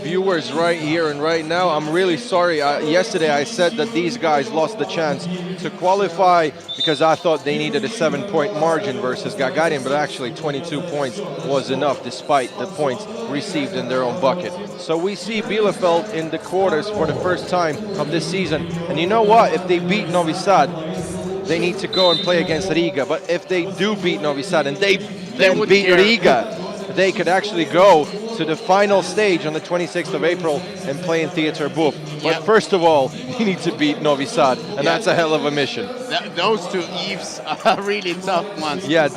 viewers right here and right now, I'm really sorry. Yesterday I said that these guys lost the chance to qualify because I thought they needed a 7-point margin versus Gagarin, but actually 22 points was enough despite the points received in their own bucket. So we see Bielefeld in the quarters for the first time of this season. And you know what? If they beat Novi Sad, they need to go and play against Riga. But if they do beat Novi Sad and they then beat Riga, they could actually go to the final stage on the 26th of April and play in Theatre Buff. But first of all, you need to beat Novi Sad, and that's a hell of a mission. Those two Eves are really tough ones. Yeah,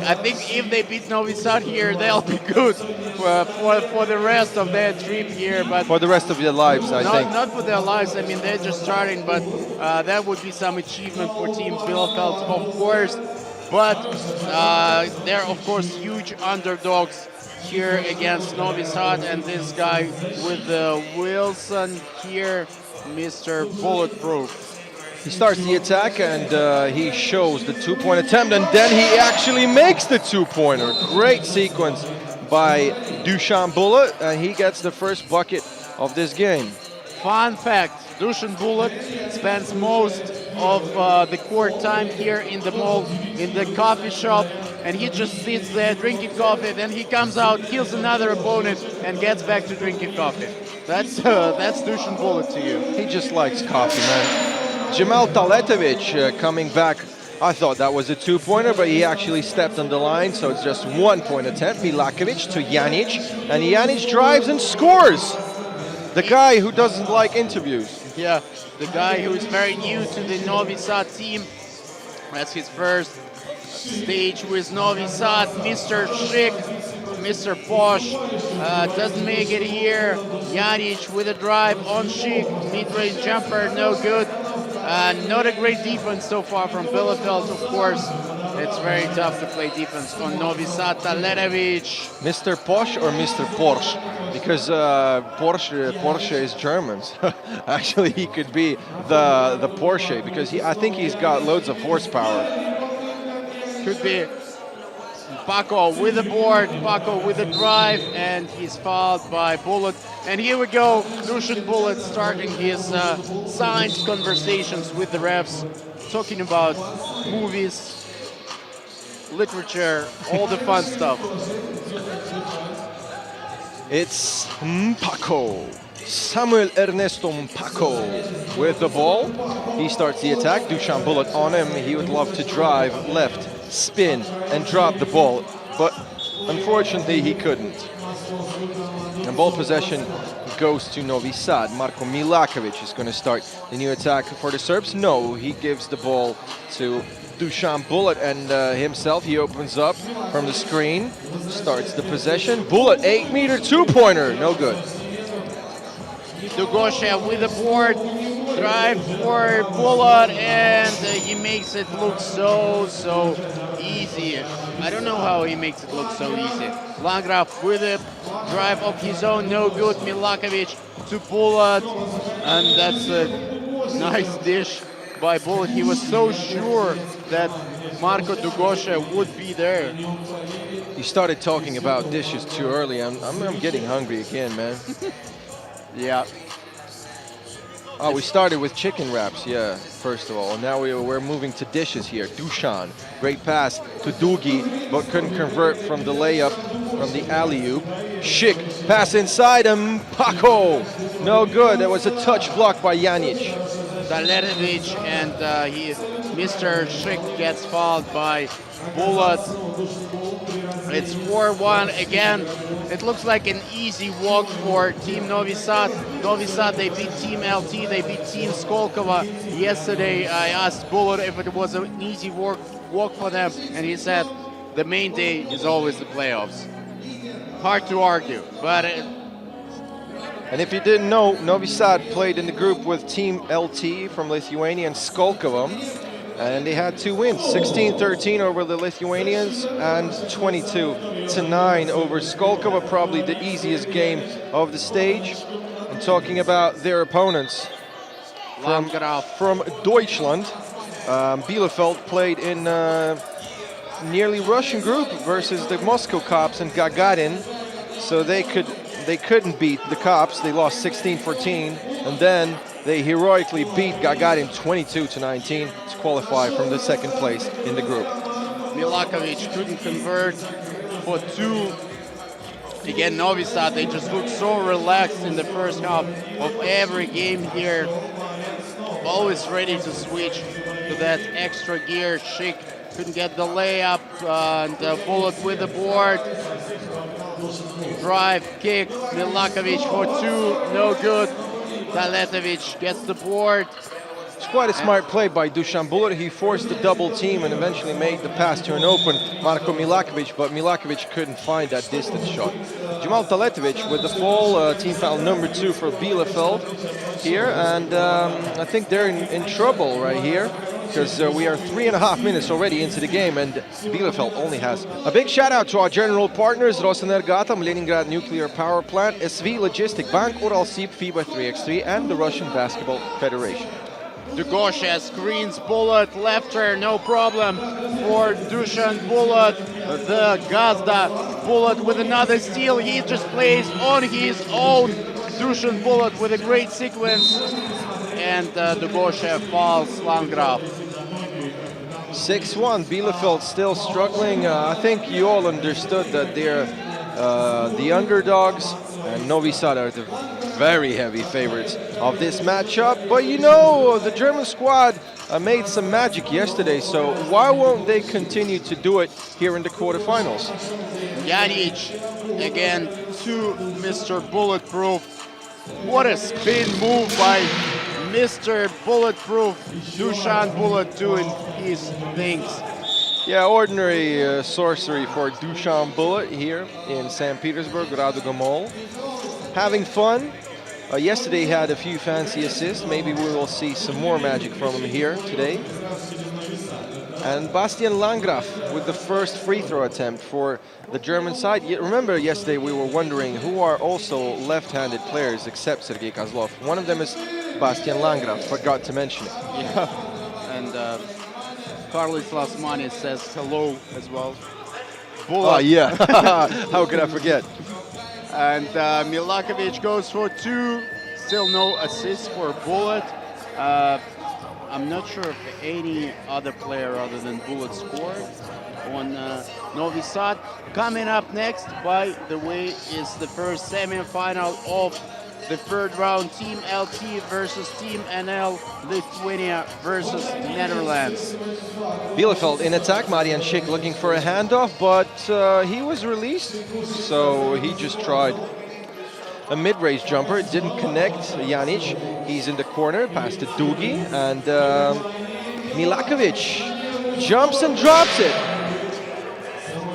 I think if they beat Novi Sad here, they'll be good for the rest of their trip here. But for the rest of their lives, I think. Not for their lives. I mean, they're just starting, but that would be some achievement for Team Bielefeld, of course. But they're, of course, huge underdogs here against Novi Sad, and this guy with Wilson here, Mr. Bulletproof. He starts the attack and he shows the two-point attempt, and then he actually makes the two-pointer. Great sequence by Dusan Bullet, and he gets the first bucket of this game. Fun fact, Dusan Bullet spends most of the court time here in the mall, in the coffee shop, and he just sits there drinking coffee, then he comes out, kills another opponent, and gets back to drinking coffee. That's Dusan Bullet to you. He just likes coffee, man. Jamal Taletovic coming back. I thought that was a two-pointer, but he actually stepped on the line, so it's just 1-point attempt. Milakovic to Janic, and Janic drives and scores. The guy who doesn't like interviews. Yeah, the guy who is very new to the Novi Sad team. That's his first stage with Novi Sad. Mr. Schick, Mr. Posh doesn't make it here. Janic with a drive on Schick. Mid-range jumper, no good. Not a great defense so far from Bielefeld, of course. It's very tough to play defense on Novi Sad. Taletovic. Mr. Posh or Mr. Porsche? Because Porsche is German. Actually, he could be the Porsche because I think he's got loads of horsepower. Could be. Paco with the board, Paco with the drive, and he's fouled by Bullet. And here we go, Dusan Bullet starting his signed conversations with the refs, talking about movies, literature, all the fun stuff. It's Paco, Samuel Ernesto Paco with the ball. He starts the attack, Dusan Bullet on him. He would love to drive left, spin, and drop the ball, but unfortunately he couldn't. And ball possession goes to Novi Sad. Marko Milakovic is going to start the new attack for the Serbs. No, he gives the ball to Dusan Bullet, and himself, he opens up from the screen, starts the possession. Bullet, 8-meter two-pointer, no good. Dugosha with the board, drive for Bullet, and he makes it look so easy. I don't know how he makes it look so easy. Landgraf with a drive of his own, no good. Milakovic to Bullet, and that's a nice dish by Bullet. He was so sure that Marko Dugosha would be there. You started talking about dishes too early. I'm getting hungry again, man. Yeah. Oh, we started with chicken wraps, yeah, first of all. And now we're moving to dishes here. Dusan, great pass to Dugi, but couldn't convert from the layup, from the alley-oop. Schick, pass inside him, Paco, no good. That was a touch block by Janic. Taletovic, and Mr. Schick gets fouled by Bullet. It's 4-1 again. It looks like an easy walk for Team Novi Sad. Novi Sad, they beat Team LT, they beat Team Skolkova. Yesterday, I asked Bullet if it was an easy walk for them, and he said the main day is always the playoffs. Hard to argue, but... And if you didn't know, Novi Sad played in the group with Team LT from Lithuania and Skolkova. And they had two wins, 16-13 over the Lithuanians and 22-9 over Skolkova, probably the easiest game of the stage. And talking about their opponents from Deutschland, Bielefeld played in nearly Russian group versus the Moscow Cops and Gagarin, so they could they couldn't beat the Cops. They lost 16-14, and then they heroically beat Gagarin 22-19 to qualify from the second place in the group. Milakovic couldn't convert for two. Again, Novi Sad, they just look so relaxed in the first half of every game here. Always ready to switch to that extra gear. Schick couldn't get the layup, and Bullet with the board. Drive, kick, Milakovic for two, no good. Taletovic gets the board. It's quite a smart play by Dusan Bullet. He forced the double team and eventually made the pass to an open Marko Milakovic, but Milakovic couldn't find that distance shot. Jamal Taletovic with the fall, team foul number 2 for Bielefeld here, and I think they're in trouble right here, because we are 3.5 minutes already into the game, and Bielefeld only has. A big shout out to our general partners, Rosenergatom, Leningrad Nuclear Power Plant, SV Logistic Bank, Uralsib, FIBA 3x3, and the Russian Basketball Federation. Dugosha screens Bullet, left turn, no problem for Dusan Bullet. The Gazda Bullet with another steal. He just plays on his own. Dusan Bullet with a great sequence. And Dugosha falls Landgraf. 6-1, Bielefeld still struggling. I think you all understood that they're the underdogs, and Novi Sad are the very heavy favorites of this matchup. But you know, the German squad made some magic yesterday, so why won't they continue to do it here in the quarterfinals? Janic again to Mr. Bulletproof. What a spin move by Mr. Bulletproof. Dusan Bullet doing his things. Yeah, ordinary sorcery for Dusan Bullet here in St. Petersburg, Raduga Mall. Having fun. Yesterday he had a few fancy assists. Maybe we will see some more magic from him here today. And Bastian Landgraf with the first free throw attempt for the German side. Remember yesterday we were wondering who are also left-handed players except Sergei Kozlov. One of them is Bastian Landgraf, forgot to mention it. Yeah, and Carlos Lasmani says hello as well. Bullet. Oh yeah, how could I forget? And Milakovic goes for two. Still no assist for Bullet. I'm not sure if any other player other than Bullet scored on Novi Sad. Coming up next, by the way, is the first semi-final of the third round. Team LT versus Team NL, Lithuania versus Netherlands. Bielefeld in attack, Marian Schick looking for a handoff, but he was released, so he just tried a mid-range jumper. It didn't connect. Janic, he's in the corner, pass to Dugi, and Milakovic jumps and drops it.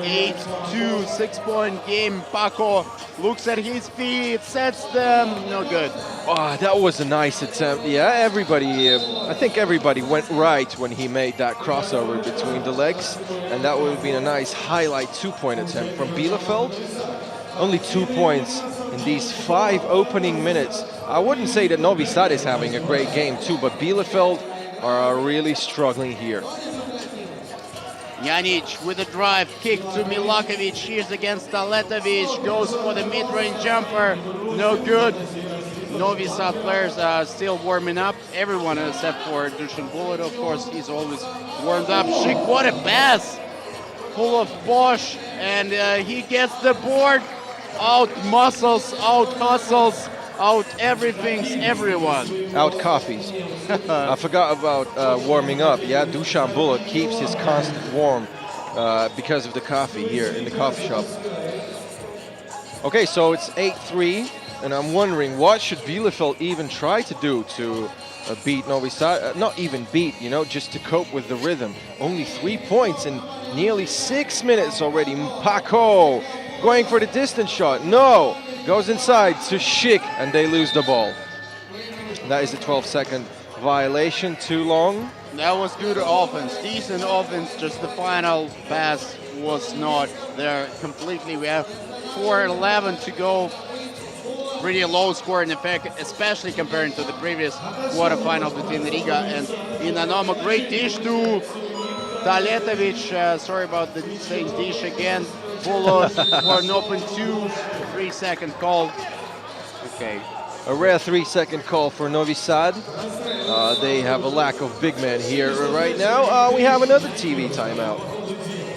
8-2, 6-point game. Paco looks at his feet, sets them, no good. Oh, that was a nice attempt. Yeah, everybody, I think everybody went right when he made that crossover between the legs, and that would have been a nice highlight 2-point attempt from Bielefeld. Only 2 points in these 5 opening minutes. I wouldn't say that Novi Sad is having a great game too, but Bielefeld are really struggling here. Janic with a drive, kick to Milakovic, here's against Taletovic, goes for the mid-range jumper, no good. Novi Sad players are still warming up, everyone except for Dusan Bullet, of course, he's always warmed up. Schick, what a pass! Full of Bosch, and he gets the board, out muscles, out hustles, out everything's everyone. Out coffees. I forgot about warming up. Yeah, Dusan Bullet keeps his constant warm because of the coffee here in the coffee shop. Okay, so it's 8-3, and I'm wondering what should Bielefeld even try to do to beat Novi Sad? Not even beat, you know, just to cope with the rhythm. Only 3 points in nearly 6 minutes already. Paco going for the distance shot. No, goes inside to Schick, and they lose the ball. That is a 12-second violation, too long. That was good offense, decent offense, just the final pass was not there completely. We have 4:11 to go. Pretty low score in effect, especially comparing to the previous quarterfinal between Riga and Dinamo. Great dish to Taletovic. Sorry about the saying dish again. Bullet for an open 3-second call. Okay. A rare 3-second call for Novi Sad. They have a lack of big men here right now. We have another TV timeout.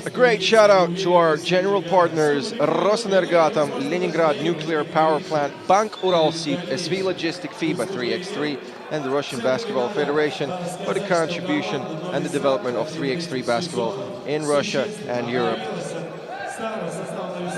A great shout out to our general partners, Rosenergatam, Leningrad Nuclear Power Plant, Bank Uralsib, SV Logistic FIBA 3x3, and the Russian Basketball Federation for the contribution and the development of 3x3 basketball in Russia and Europe.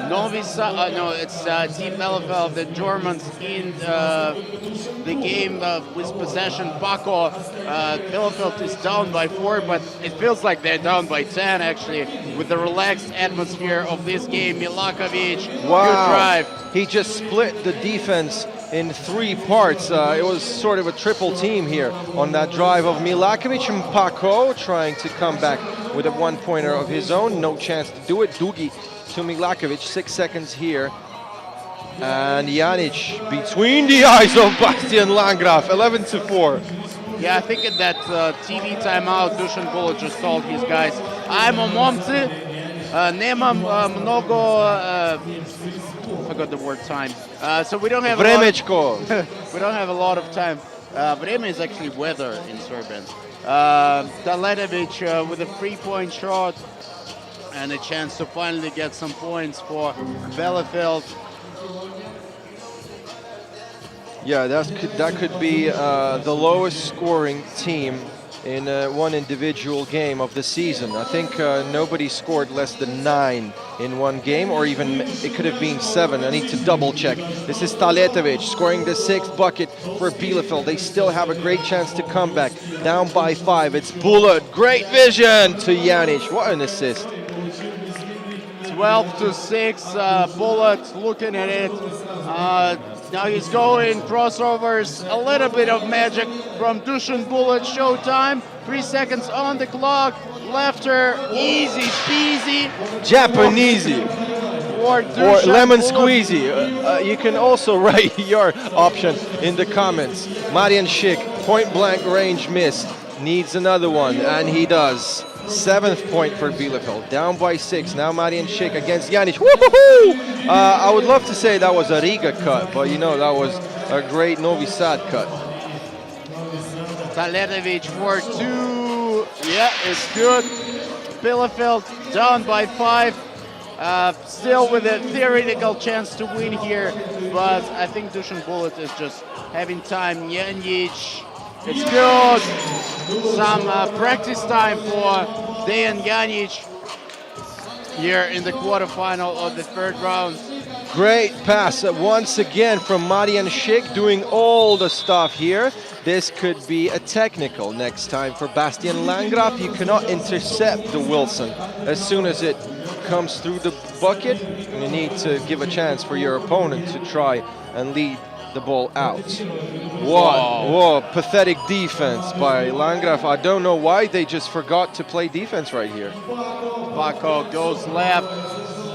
Novi Sad, no, it's Team Bielefeld, the Germans in the game with possession. Paco, Bielefeld is down by 4, but it feels like they're down by 10 actually, with the relaxed atmosphere of this game. Milakovic, wow. Good drive. He just split the defense in 3 parts. It was sort of a triple team here on that drive of Milakovic, and Paco trying to come back with a one-pointer of his own. No chance to do it. Dugi to Milakovic, 6 seconds here. And Janic between the eyes of Bastian Landgraf, 11-4. Yeah, I think in that TV timeout, Dusan Bullet just told his guys, "Ajmo momci, nemam mnogo, I forgot the word time. So we don't have Vremečko. we don't have a lot of time. Vreme is actually weather in Serbian. Taletovic with a 3-point shot and a chance to finally get some points for Bielefeld. Yeah, that could be the lowest scoring team in one individual game of the season. I think nobody scored less than 9 in one game, or even it could have been 7. I need to double check. This is Taletovic scoring the 6th bucket for Bielefeld. They still have a great chance to come back. Down by 5. It's Bullet. Great vision to Janic. What an assist. 12-6. Bullet looking at it. Now he's going crossovers, a little bit of magic from Dusan Bullet. Showtime, 3 seconds on the clock. Lefter, easy peasy. Japanese. Or lemon squeezy. You can also write your option in the comments. Marian Schick, point blank range miss. Needs another one, and he does. 7th point for Bielefeld, down by 6. Now Marian Schick against Janic. Woohoo! I would love to say that was a Riga cut, but you know, that was a great Novi Sad cut. Taletovic for 2. Yeah, it's good. Bielefeld down by 5. Still with a theoretical chance to win here, but I think Dusan Bullet is just having time. Janic, it's good. Some practice time for Dejan Janic here in the quarterfinal of the 3rd round. Great pass once again from Marian Schick, doing all the stuff here. This could be a technical next time for Bastian Landgraf. You cannot intercept the Wilson as soon as it comes through the bucket. You need to give a chance for your opponent to try and lead the ball out. Whoa, pathetic defense by Landgraf. I don't know why they just forgot to play defense right here. Paco goes left.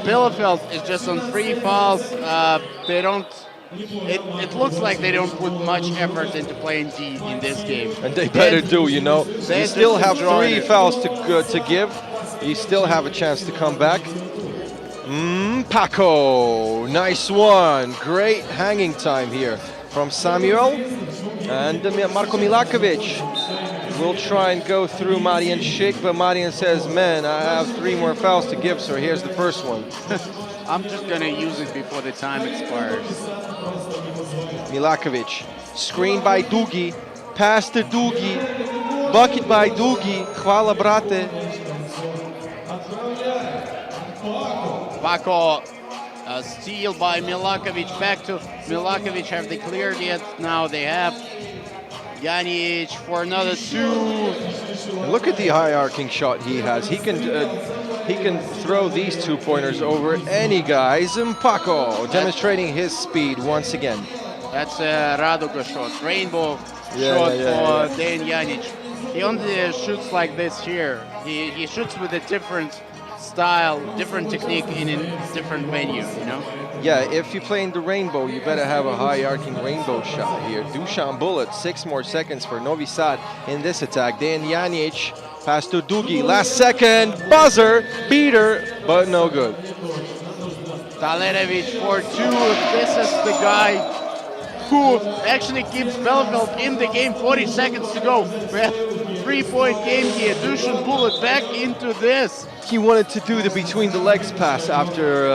Bielefeld is just on 3 fouls. They don't. It looks like they don't put much effort into playing D in this game. And they better do, you know. You still have 3 fouls to give. You still have a chance to come back. Paco, nice one. Great hanging time here from Samuel. And Marko Milakovic will try and go through Marian Schick, but Marian says, man, I have 3 more fouls to give, so here's the first one. I'm just gonna use it before the time expires. Milakovic, screen by Dugi, pass to Dugi, bucket by Dugi, hvala brate. Paco, steal by Milakovic, back to Milakovic. Have they cleared yet? Now they have. Janic for another 2. And look at the high arcing shot he has. He can throw these 2-pointers over any guys. And Paco demonstrating his speed once again. That's a Raduga shot, rainbow shot for Dejan Janic. He only shoots like this here. He shoots with a different style, different technique in a different venue, you know? Yeah, if you play in the rainbow, you better have a high arcing rainbow shot here. Dusan Bullet, 6 more seconds for Novi Sad in this attack. Dejan Janic, pass to Dugi, last second, buzzer, beater, but no good. Talerevic for 2. This is the guy who actually keeps Bielefeld in the game. 40 seconds to go. We have 3-point game here. Dusan Bullet back into this. He wanted to do the between the legs pass after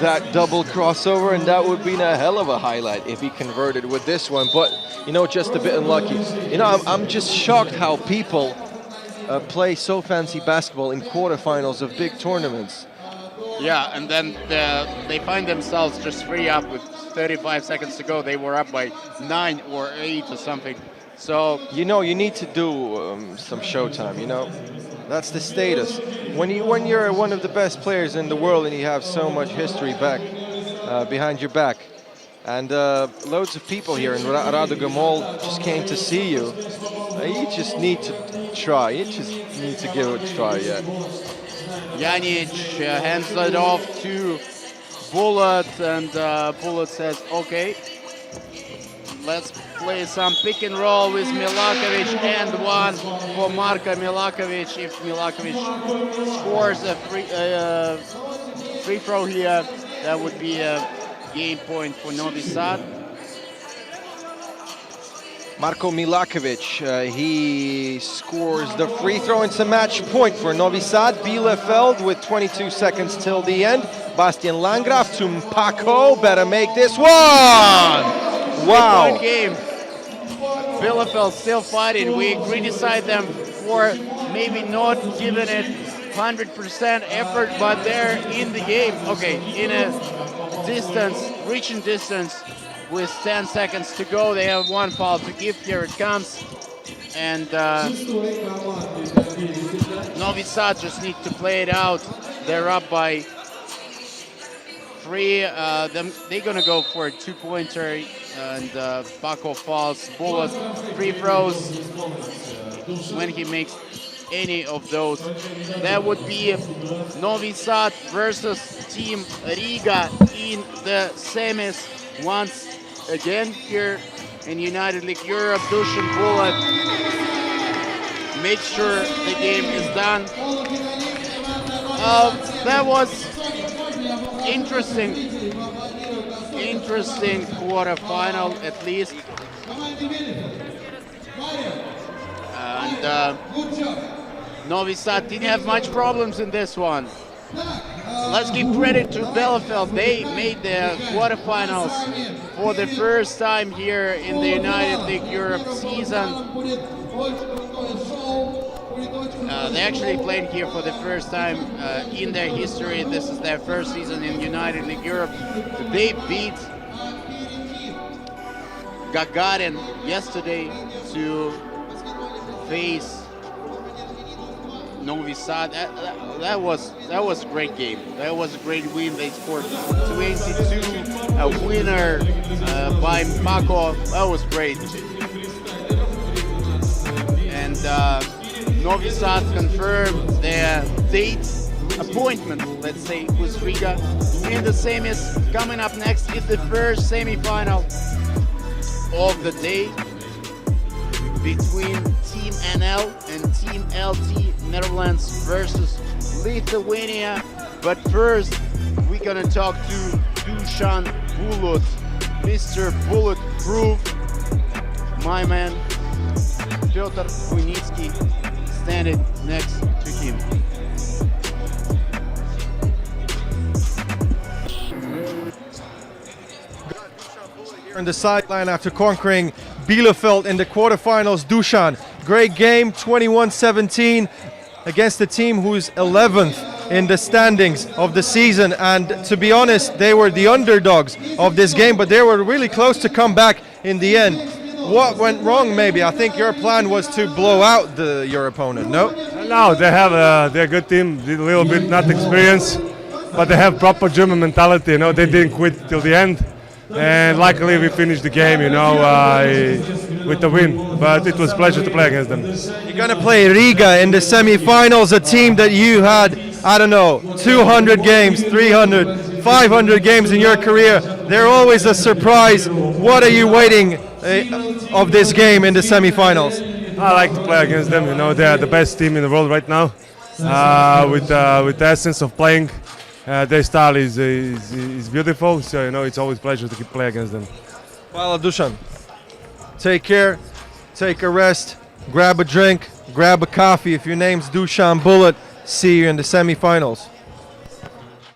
that double crossover, and that would have been a hell of a highlight if he converted with this one. But just a bit unlucky. I'm just shocked how people play so fancy basketball in quarterfinals of big tournaments. Yeah, and then they find themselves just 3 up with 35 seconds to go. They were up by 9 or 8 or something. So you need to do some showtime. That's the status. When you're one of the best players in the world and you have so much history back behind your back, and loads of people here in Radogomol just came to see you. You just need to try. You just need to give it a try. Yeah. Janic hands it off to Bullet, and Bullet says, "Okay, let's play some pick and roll with Milakovic, and one for Marko Milakovic. If Milakovic scores a free throw here, that would be a game point for Novi Sad." Marko Milakovic, he scores the free throw. It's a match point for Novi Sad. Bielefeld with 22 seconds till the end. Bastian Landgraf to Paco, better make this one! Wow! Point game. Bielefeld still fighting. We criticize them for maybe not giving it 100% effort, but they're in the game. Okay, in a reaching distance with 10 seconds to go. They have 1 foul to give. Here it comes. And Novi Sad just need to play it out. They're up by 3. They're going to go for a 2-pointer. And Paco falls. Bullet free throws. When he makes any of those, that would be Novi Sad versus Team Riga in the semis. Once again here in United League Europe, Dusan Bullet makes sure the game is done. That was interesting quarterfinal at least. And Novi Sad didn't have much problems in this one. Let's give credit to Bielefeld. They made the quarterfinals for the first time here in the United League Europe season. They actually played here for the first time in their history. This is their first season in United League Europe. They beat Gagarin yesterday to face Novi Sad. That was a great game. That was a great win. They scored 22, a winner by Paco. That was great. And Novi Sad confirmed their date appointment, let's say, with Riga in the semis. Coming up next is the first semi-final of the day between Team NL and Team LT, Netherlands versus Lithuania. But first, we're gonna talk to Dusan Bullet, Mr. Bulletproof, my man, Piotr Kunicki, standing next to him. On the sideline after conquering Bielefeld in the quarterfinals. Dusan, great game, 21-17 against a team who's 11th in the standings of the season, and to be honest, they were the underdogs of this game, but they were really close to come back in the end. What went wrong? Maybe I think your plan was to blow out your opponent. No, they're a good team, a little bit not experienced, but they have proper German mentality. They didn't quit till the end. And luckily we finished the game, with the win. But it was a pleasure to play against them. You're going to play Riga in the semi-finals, a team that you had, 200 games, 300, 500 games in your career. They're always a surprise. What are you waiting of this game in the semi-finals? I like to play against them. They are the best team in the world right now, with the essence of playing Their style is beautiful, so it's always a pleasure to play against them. Hvala, Dušan. Take care, take a rest, grab a drink, grab a coffee. If your name's Dušan Bullet, see you in the semifinals.